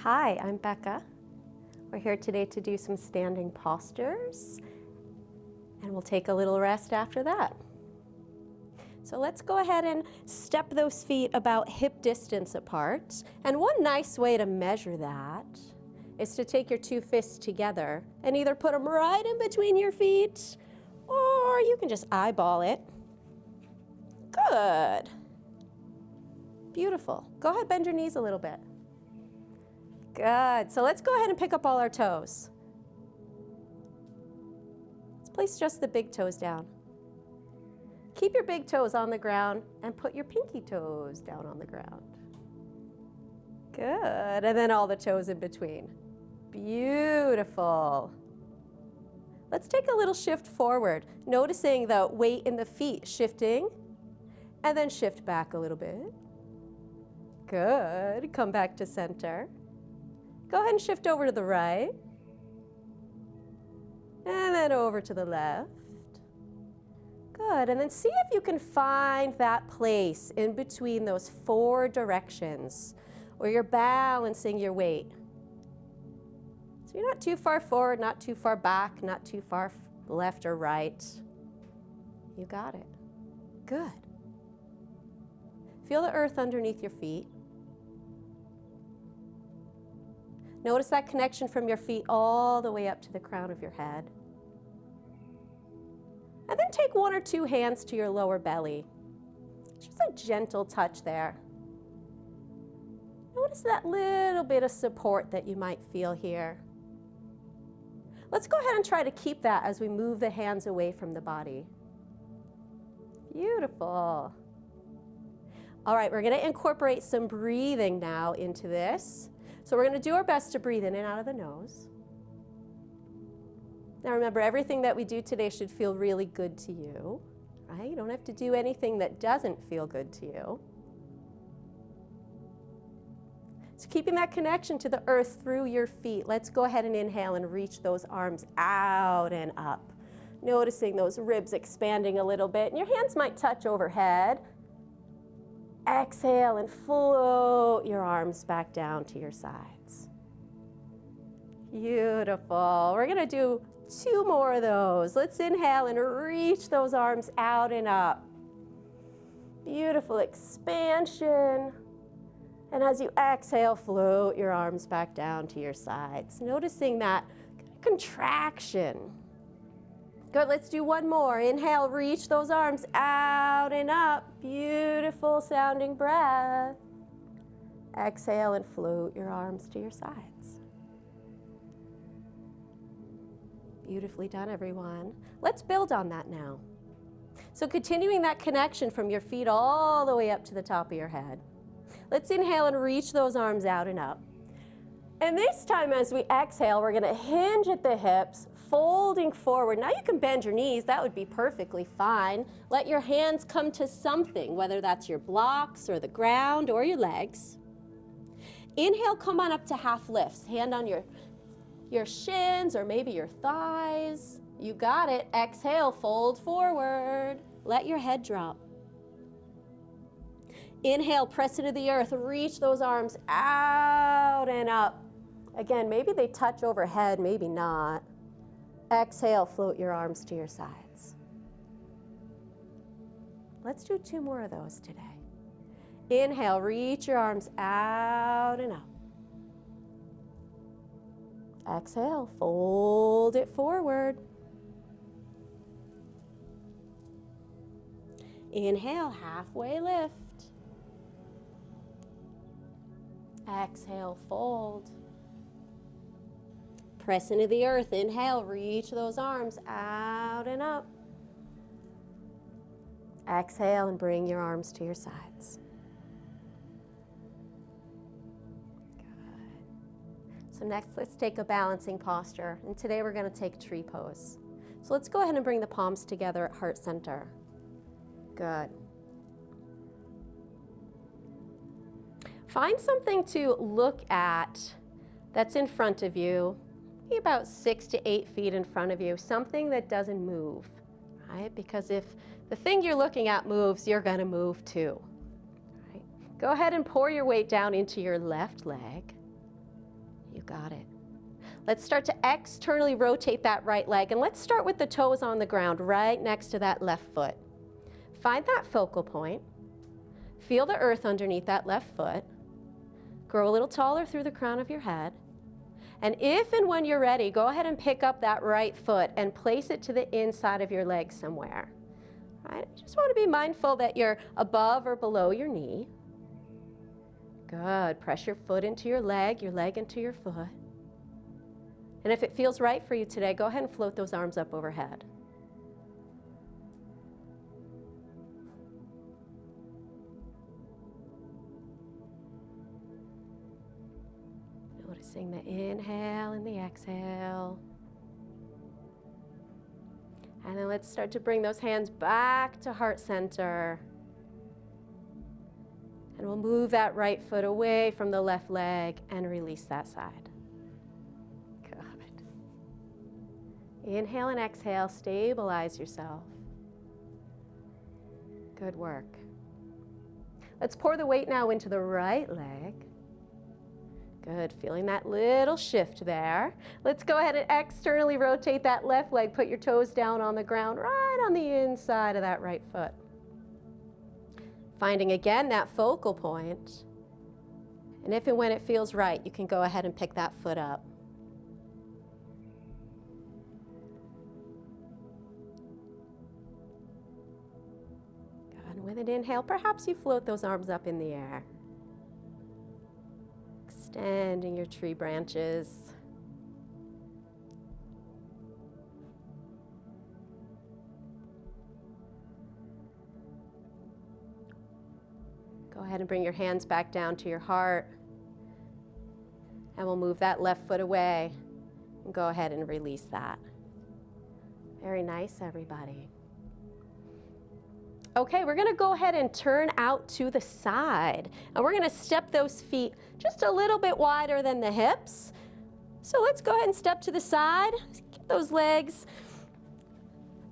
Hi, I'm Becca. We're here today to do some standing postures, and we'll take a little rest after that. So let's go ahead and step those feet about hip distance apart. And one nice way to measure that is to take your two fists together and either put them right in between your feet, or you can just eyeball it. Good. Beautiful. Go ahead, bend your knees a little bit. Good. So let's go ahead and pick up all our toes. Let's place just the big toes down. Keep your big toes on the ground and put your pinky toes down on the ground. Good. And then all the toes in between. Beautiful. Let's take a little shift forward, noticing the weight in the feet shifting, and then shift back a little bit. Good. Come back to center. Go ahead and shift over to the right. And then over to the left. Good. And then see if you can find that place in between those four directions where you're balancing your weight. So you're not too far forward, not too far back, not too far left or right. You got it. Good. Feel the earth underneath your feet. Notice that connection from your feet all the way up to the crown of your head. And then take one or two hands to your lower belly. Just a gentle touch there. Notice that little bit of support that you might feel here. Let's go ahead and try to keep that as we move the hands away from the body. Beautiful. All right, we're going to incorporate some breathing now into this. So we're going to do our best to breathe in and out of the nose. Now remember, everything that we do today should feel really good to you, right? You don't have to do anything that doesn't feel good to you. So keeping that connection to the earth through your feet, let's go ahead and inhale and reach those arms out and up. Noticing those ribs expanding a little bit, and your hands might touch overhead. Exhale and float your arms back down to your sides. Beautiful. We're going to do two more of those. Let's inhale and reach those arms out and up. Beautiful expansion. And as you exhale, float your arms back down to your sides. Noticing that contraction. Good, let's do one more. Inhale, reach those arms out and up. Beautiful sounding breath. Exhale and float your arms to your sides. Beautifully done, everyone. Let's build on that now. So continuing that connection from your feet all the way up to the top of your head. Let's inhale and reach those arms out and up. And this time as we exhale, we're going to hinge at the hips, folding forward. Now you can bend your knees. That would be perfectly fine. Let your hands come to something, whether that's your blocks or the ground or your legs. Inhale, come on up to half lifts. Hand on your shins or maybe your thighs. You got it. Exhale, fold forward. Let your head drop. Inhale, press into the earth. Reach those arms out and up. Again, maybe they touch overhead, maybe not. Exhale, float your arms to your sides. Let's do two more of those today. Inhale, reach your arms out and up. Exhale, fold it forward. Inhale, halfway lift. Exhale, fold. Press into the earth. Inhale, reach those arms out and up. Exhale and bring your arms to your sides. Good. So next, let's take a balancing posture. And today we're going to take tree pose. So let's go ahead and bring the palms together at heart center. Good. Find something to look at that's in front of you, maybe about 6 to 8 feet in front of you, something that doesn't move, right? Because if the thing you're looking at moves, you're going to move too. Right? Go ahead and pour your weight down into your left leg. You got it. Let's start to externally rotate that right leg, and let's start with the toes on the ground right next to that left foot. Find that focal point. Feel the earth underneath that left foot. Grow a little taller through the crown of your head. And if and when you're ready, go ahead and pick up that right foot and place it to the inside of your leg somewhere. All right? Just want to be mindful that you're above or below your knee. Good. Press your foot into your leg into your foot. And if it feels right for you today, go ahead and float those arms up overhead. Noticing the inhale and the exhale. And then let's start to bring those hands back to heart center. And we'll move that right foot away from the left leg and release that side. Good. Inhale and exhale, stabilize yourself. Good work. Let's pour the weight now into the right leg. Good, feeling that little shift there. Let's go ahead and externally rotate that left leg. Put your toes down on the ground, right on the inside of that right foot. Finding again that focal point. And if and when it feels right, you can go ahead and pick that foot up. Good, and with an inhale, perhaps you float those arms up in the air. Extending your tree branches. Go ahead and bring your hands back down to your heart. And we'll move that left foot away and go ahead and release that. Very nice, everybody. Okay, we're going to go ahead and turn out to the side. And we're going to step those feet just a little bit wider than the hips. So let's go ahead and step to the side. Get those legs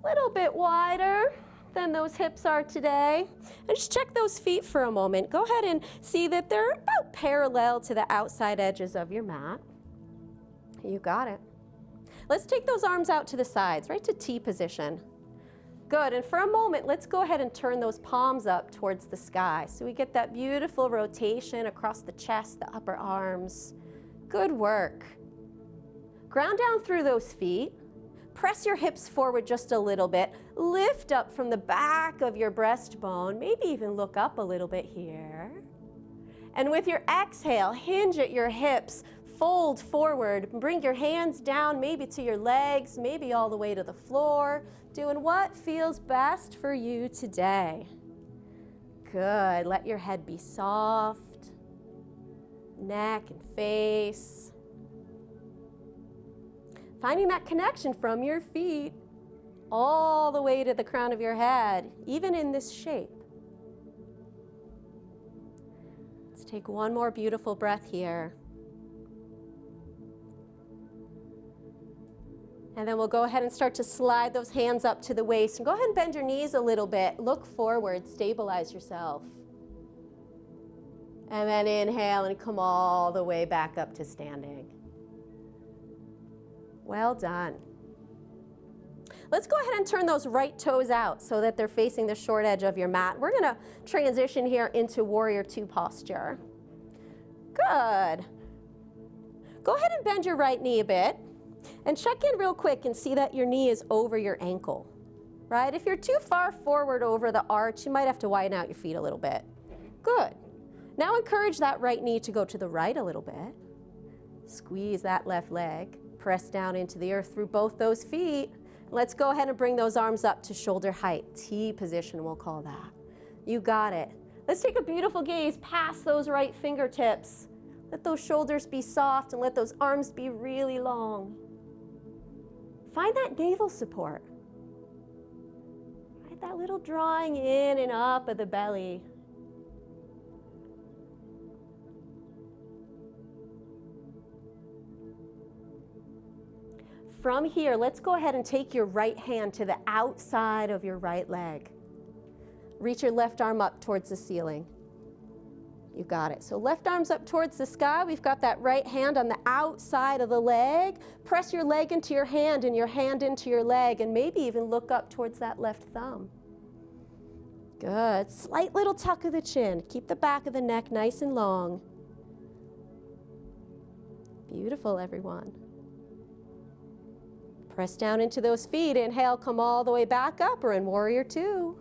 a little bit wider than those hips are today. And just check those feet for a moment. Go ahead and see that they're about parallel to the outside edges of your mat. You got it. Let's take those arms out to the sides, right to T position. Good, and for a moment, let's go ahead and turn those palms up towards the sky. So we get that beautiful rotation across the chest, the upper arms. Good work. Ground down through those feet. Press your hips forward just a little bit. Lift up from the back of your breastbone. Maybe even look up a little bit here. And with your exhale, hinge at your hips. Fold forward. Bring your hands down, maybe to your legs, maybe all the way to the floor. Doing what feels best for you today. Good. Let your head be soft. Neck and face. Finding that connection from your feet all the way to the crown of your head, even in this shape. Let's take one more beautiful breath here. And then we'll go ahead and start to slide those hands up to the waist. And go ahead and bend your knees a little bit. Look forward, stabilize yourself. And then inhale and come all the way back up to standing. Well done. Let's go ahead and turn those right toes out so that they're facing the short edge of your mat. We're going to transition here into Warrior Two posture. Good. Go ahead and bend your right knee a bit. And check in real quick and see that your knee is over your ankle, right? If you're too far forward over the arch, you might have to widen out your feet a little bit. Good. Now encourage that right knee to go to the right a little bit. Squeeze that left leg. Press down into the earth through both those feet. Let's go ahead and bring those arms up to shoulder height. T position, we'll call that. You got it. Let's take a beautiful gaze past those right fingertips. Let those shoulders be soft and let those arms be really long. Find that navel support. Right, that little drawing in and up of the belly. From here, let's go ahead and take your right hand to the outside of your right leg. Reach your left arm up towards the ceiling. You got it. So left arm's up towards the sky. We've got that right hand on the outside of the leg. Press your leg into your hand and your hand into your leg, and maybe even look up towards that left thumb. Good. Slight little tuck of the chin. Keep the back of the neck nice and long. Beautiful, everyone. Press down into those feet. Inhale, come all the way back up. We're in Warrior Two.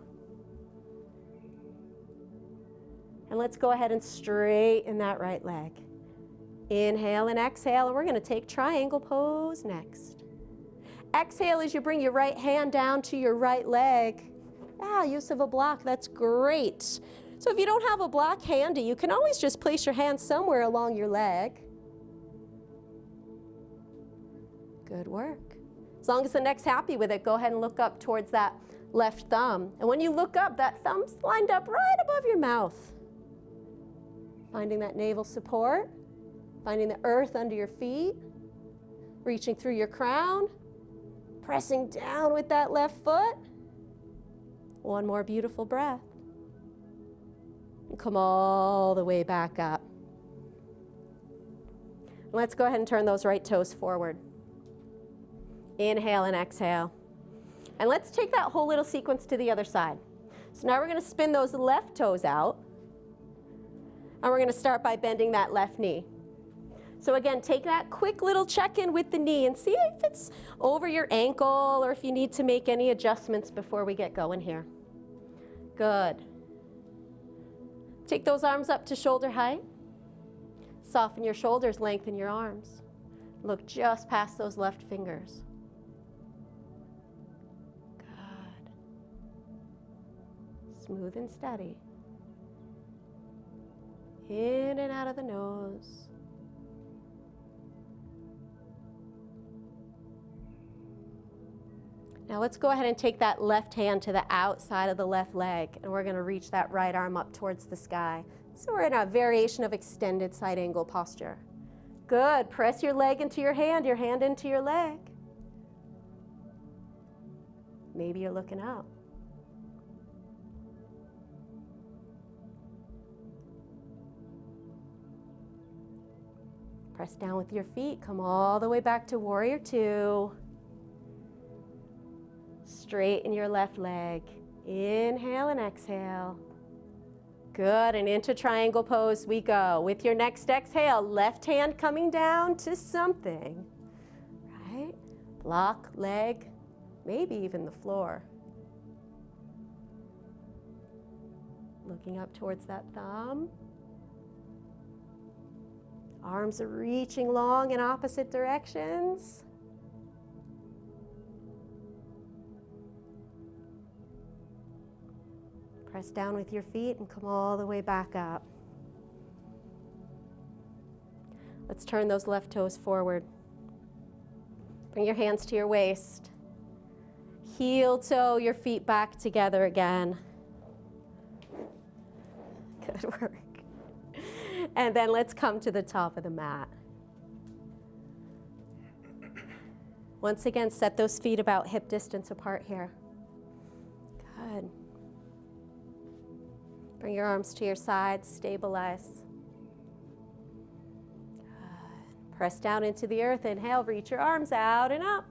And let's go ahead and straighten that right leg. Inhale and exhale, and we're going to take triangle pose next. Exhale as you bring your right hand down to your right leg. Use of a block, that's great. So if you don't have a block handy, you can always just place your hand somewhere along your leg. Good work. As long as the neck's happy with it, go ahead and look up towards that left thumb. And when you look up, that thumb's lined up right above your mouth. Finding that navel support, finding the earth under your feet, reaching through your crown, pressing down with that left foot. One more beautiful breath. And come all the way back up. Let's go ahead and turn those right toes forward. Inhale and exhale. And let's take that whole little sequence to the other side. So now we're going to spin those left toes out. And we're going to start by bending that left knee. So again, take that quick little check-in with the knee and see if it's over your ankle or if you need to make any adjustments before we get going here. Good. Take those arms up to shoulder height. Soften your shoulders, lengthen your arms. Look just past those left fingers. Good. Smooth and steady. In and out of the nose. Now let's go ahead and take that left hand to the outside of the left leg, and we're going to reach that right arm up towards the sky. So we're in a variation of extended side angle posture. Good. Press your leg into your hand into your leg. Maybe you're looking up. Press down with your feet. Come all the way back to Warrior Two. Straighten your left leg. Inhale and exhale. Good, and into triangle pose we go. With your next exhale, left hand coming down to something, right? Block, leg, maybe even the floor. Looking up towards that thumb. Arms are reaching long in opposite directions. Press down with your feet and come all the way back up. Let's turn those left toes forward. Bring your hands to your waist. Heel toe your feet back together again. Good work. And then let's come to the top of the mat. Once again, set those feet about hip distance apart here. Good. Bring your arms to your sides, stabilize. Good. Press down into the earth. Inhale, reach your arms out and up.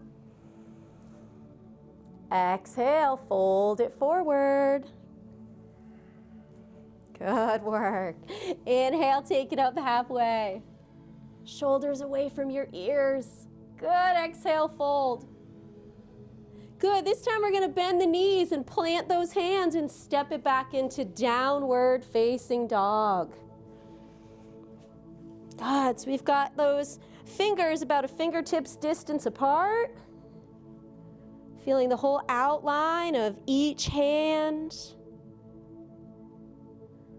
Exhale, fold it forward. Good work. Inhale, take it up halfway. Shoulders away from your ears. Good, exhale, fold. Good, this time we're gonna bend the knees and plant those hands and step it back into downward facing dog. Good, so we've got those fingers about a fingertips distance apart. Feeling the whole outline of each hand.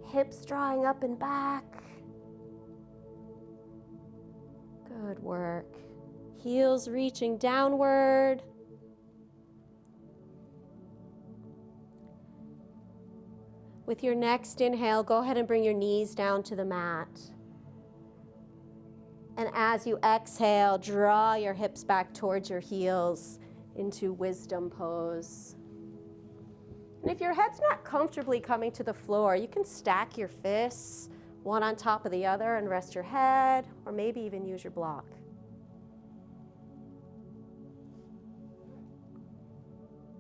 Hips drawing up and back. Good work. Heels reaching downward. With your next inhale, go ahead and bring your knees down to the mat. And as you exhale, draw your hips back towards your heels into wisdom pose. And if your head's not comfortably coming to the floor, you can stack your fists one on top of the other, and rest your head, or maybe even use your block.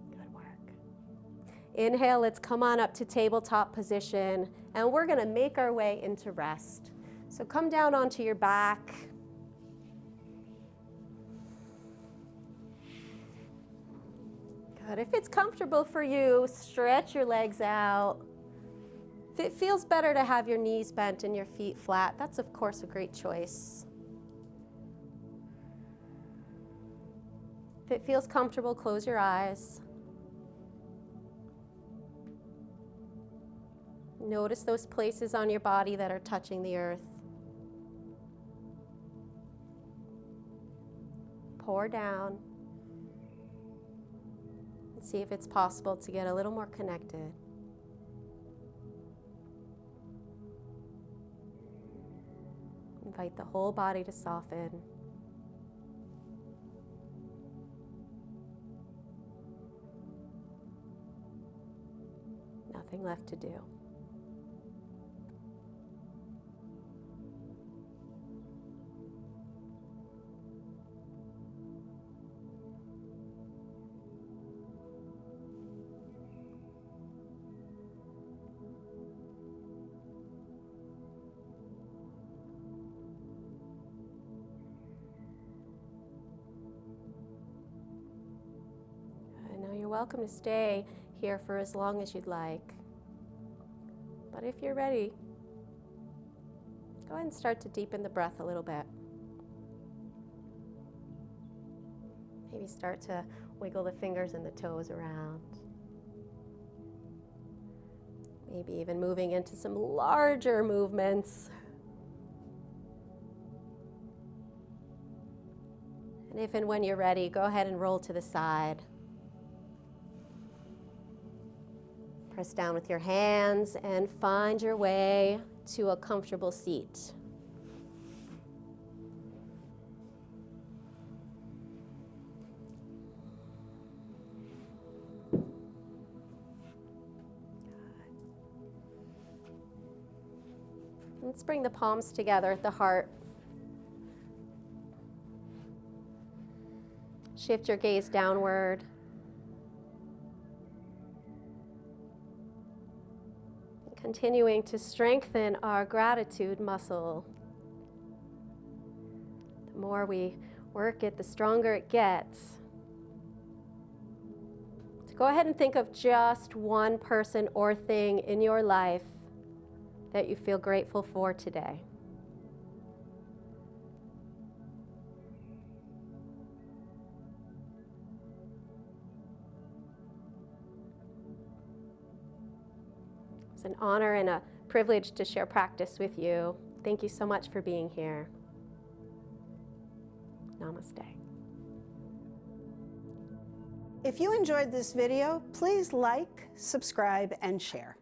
Good work. Inhale, let's come on up to tabletop position, and we're going to make our way into rest. So come down onto your back. Good. If it's comfortable for you, stretch your legs out. If it feels better to have your knees bent and your feet flat, that's of course a great choice. If it feels comfortable, close your eyes. Notice those places on your body that are touching the earth. Pour down. And see if it's possible to get a little more connected. Invite the whole body to soften. Nothing left to do. You're welcome to stay here for as long as you'd like. But if you're ready, go ahead and start to deepen the breath a little bit. Maybe start to wiggle the fingers and the toes around. Maybe even moving into some larger movements. And if and when you're ready, go ahead and roll to the side. Press down with your hands and find your way to a comfortable seat. Let's bring the palms together at the heart. Shift your gaze downward. Continuing to strengthen our gratitude muscle. The more we work it, the stronger it gets. So go ahead and think of just one person or thing in your life that you feel grateful for today. It's an honor and a privilege to share practice with you. Thank you so much for being here. Namaste. If you enjoyed this video, please like, subscribe, and share.